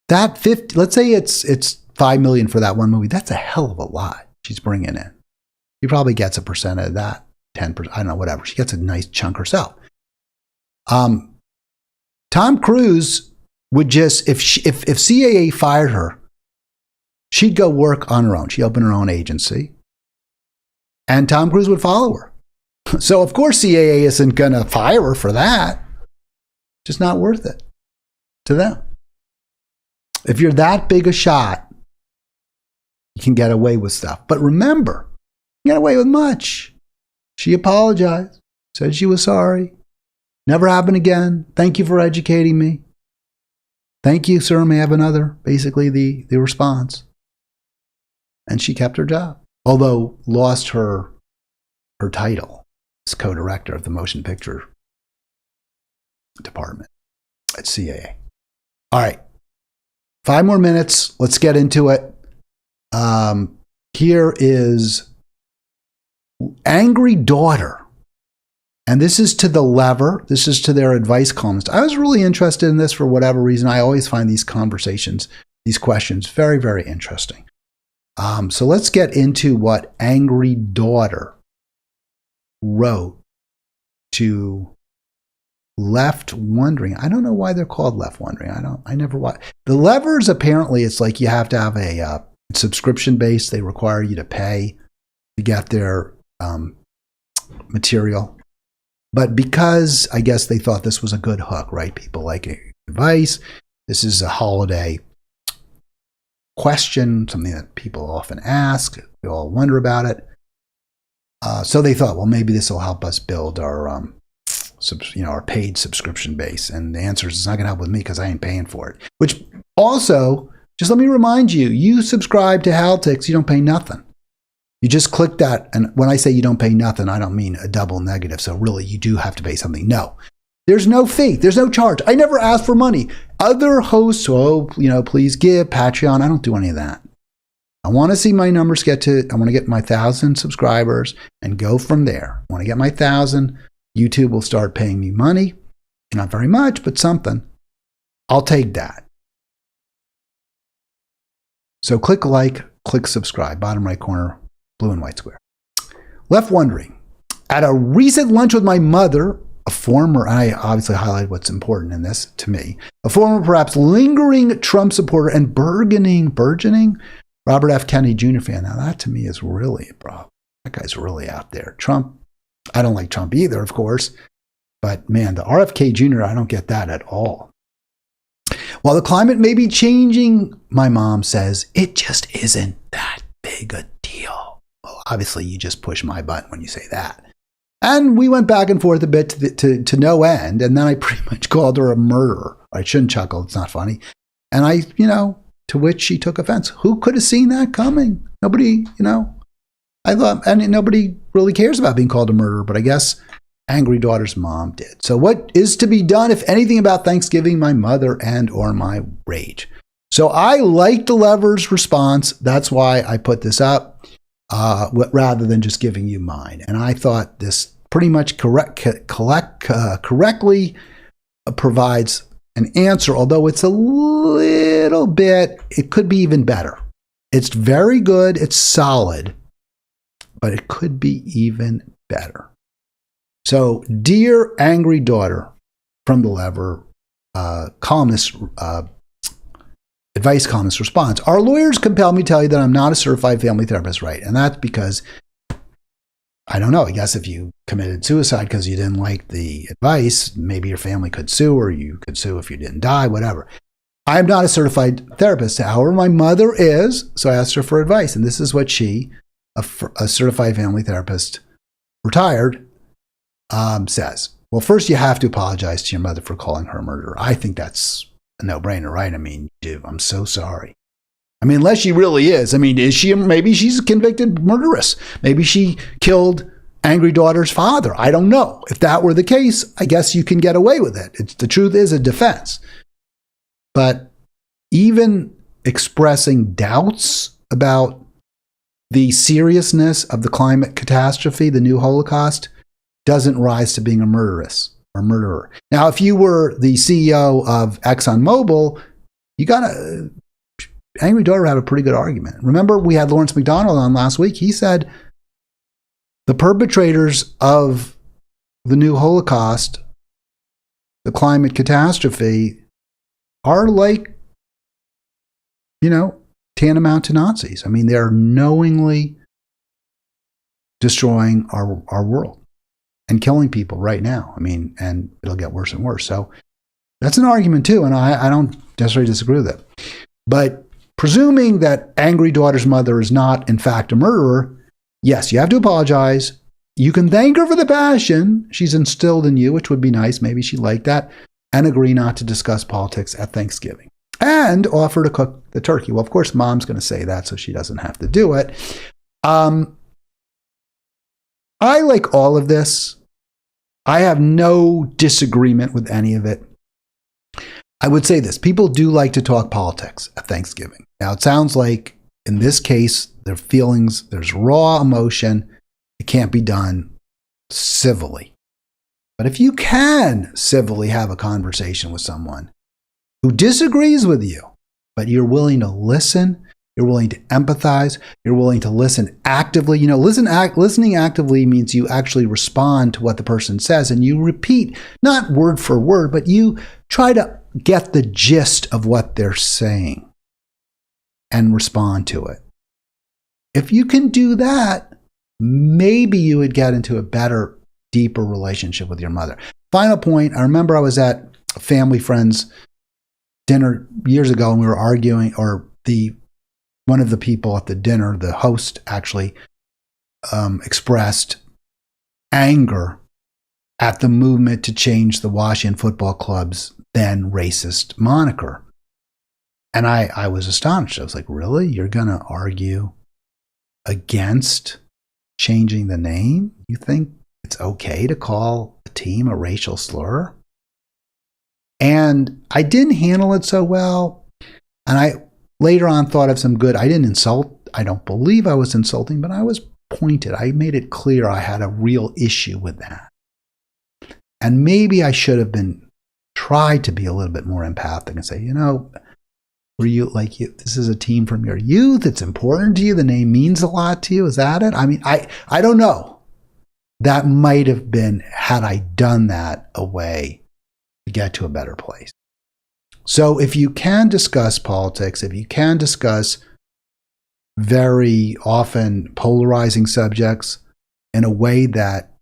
that 50, let's say it's $5 million for that one movie. That's a hell of a lot she's bringing in. She probably gets a percent of that. 10%, I don't know, whatever. She gets a nice chunk herself. Tom Cruise would just, if CAA fired her, she'd go work on her own. She'd open her own agency. And Tom Cruise would follow her. So, of course, CAA isn't going to fire her for that. Just not worth it to them. If you're that big a shot, you can get away with stuff. But remember, you get away with much. She apologized, said she was sorry. Never happened again. Thank you for educating me. Thank you, sir. May I have another? Basically, the response. And she kept her job, although lost her title as co-director of the motion picture department at CAA. All right. 5 more minutes. Let's get into it. Here is angry daughter. And this is to the lever. This is to their advice columnist. I was really interested in this for whatever reason. I always find these conversations, these questions very, very interesting. So let's get into what angry daughter wrote to Left Wondering. I don't know why they're called Left Wondering. I never watch. The levers, apparently, it's like you have to have a subscription base. They require you to pay to get their material. But because I guess they thought this was a good hook, right? People like advice. This is a holiday question, something that people often ask. We all wonder about it. So they thought, well, maybe this will help us build our our paid subscription base. And the answer is it's not going to help with me because I ain't paying for it. Which also, just let me remind you, you subscribe to Halitics, you don't pay nothing. You just click that. And when I say you don't pay nothing, I don't mean a double negative. So really, you do have to pay something. No, there's no fee. There's no charge. I never ask for money. Other hosts, please give, Patreon. I don't do any of that. I want to see my numbers I want to get my 1,000 subscribers and go from there. I want to get my 1,000. YouTube will start paying me money. Not very much, but something. I'll take that. So click like, click subscribe, bottom right corner, blue and white square. Left Wondering. At a recent lunch with my mother, I obviously highlighted what's important in this to me, a former, perhaps lingering Trump supporter and burgeoning Robert F. Kennedy Jr. fan. Now that to me is really a problem. That guy's really out there. Trump. I don't like Trump either, of course. But man, the RFK Jr., I don't get that at all. While the climate may be changing, my mom says, it just isn't that big a deal. Well, obviously, you just push my button when you say that. And we went back and forth a bit to no end. And then I pretty much called her a murderer. I shouldn't chuckle. It's not funny. And to which she took offense. Who could have seen that coming? Nobody, I thought, and nobody really cares about being called a murderer, but I guess angry daughter's mom did. So what is to be done, if anything, about Thanksgiving, my mother and or my rage? So I liked the lever's response. That's why I put this up rather than just giving you mine. And I thought this pretty much correctly provides an answer, although it's a little bit, it could be even better. It's very good. It's solid, but it could be even better. So, dear angry daughter from the lever, columnist, advice columnist response, our lawyers compel me to tell you that I'm not a certified family therapist, right? And that's because, I don't know, I guess if you committed suicide because you didn't like the advice, maybe your family could sue, or you could sue if you didn't die, whatever. I'm not a certified therapist. However, my mother is, so I asked her for advice. And this is what she, a certified family therapist, retired, says. Well, first you have to apologize to your mother for calling her a murderer. I think that's a no-brainer, right? I mean, dude, I'm so sorry. I mean, unless she really is. I mean, is she? Maybe she's a convicted murderess. Maybe she killed angry daughter's father. I don't know. If that were the case, I guess you can get away with it. The truth is a defense. But even expressing doubts about the seriousness of the climate catastrophe, the new Holocaust, doesn't rise to being a murderess or murderer. Now, if you were the CEO of ExxonMobil, you got a angry daughter had a pretty good argument. Remember, we had Lawrence McDonald on last week. He said the perpetrators of the new Holocaust, the climate catastrophe, are like, tantamount to Nazis. I mean, they're knowingly destroying our world and killing people right now. I mean, and it'll get worse and worse. So that's an argument too, and I don't necessarily disagree with it. But presuming that angry daughter's mother is not, in fact, a murderer, yes, you have to apologize. You can thank her for the passion she's instilled in you, which would be nice. Maybe she liked that. And agree not to discuss politics at Thanksgiving. And offer to cook the turkey. Well, of course, mom's going to say that so she doesn't have to do it. I like all of this. I have no disagreement with any of it. I would say this. People do like to talk politics at Thanksgiving. Now, it sounds like, in this case, their feelings, there's raw emotion. It can't be done civilly. But if you can civilly have a conversation with someone who disagrees with you, but you're willing to listen, You're willing to empathize. You're willing to listen actively. Listening actively means you actually respond to what the person says and you repeat, not word for word, but you try to get the gist of what they're saying and respond to it. If you can do that, maybe you would get into a better, deeper relationship with your mother. Final point, I remember I was at a family friend's dinner years ago and we were arguing, or one of the people at the dinner, the host actually expressed anger at the movement to change the Washington Football Club's then racist moniker. And I was astonished. I was like, really? You're going to argue against changing the name? You think it's okay to call a team a racial slur? And I didn't handle it so well. And I later on thought of some good. I didn't insult. I don't believe I was insulting, but I was pointed. I made it clear I had a real issue with that. And maybe I should have tried to be a little bit more empathic and say, were you this is a team from your youth. It's important to you. The name means a lot to you. Is that it? I mean, I don't know. That might have been, had I done that, a way to get to a better place. So if you can discuss politics, if you can discuss very often polarizing subjects in a way that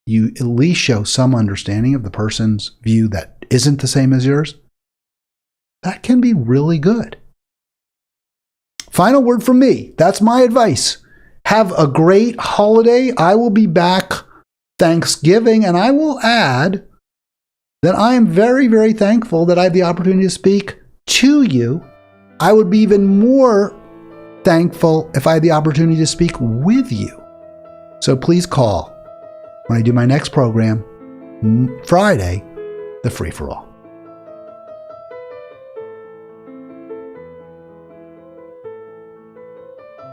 you at least show some understanding of the person's view that isn't the same as yours, that can be really good. Final word from me. That's my advice. Have a great holiday. I will be back Thanksgiving, and I will add that I am very, very thankful that I had the opportunity to speak to you. I would be even more thankful if I had the opportunity to speak with you. So please call when I do my next program, Friday, the Free for All.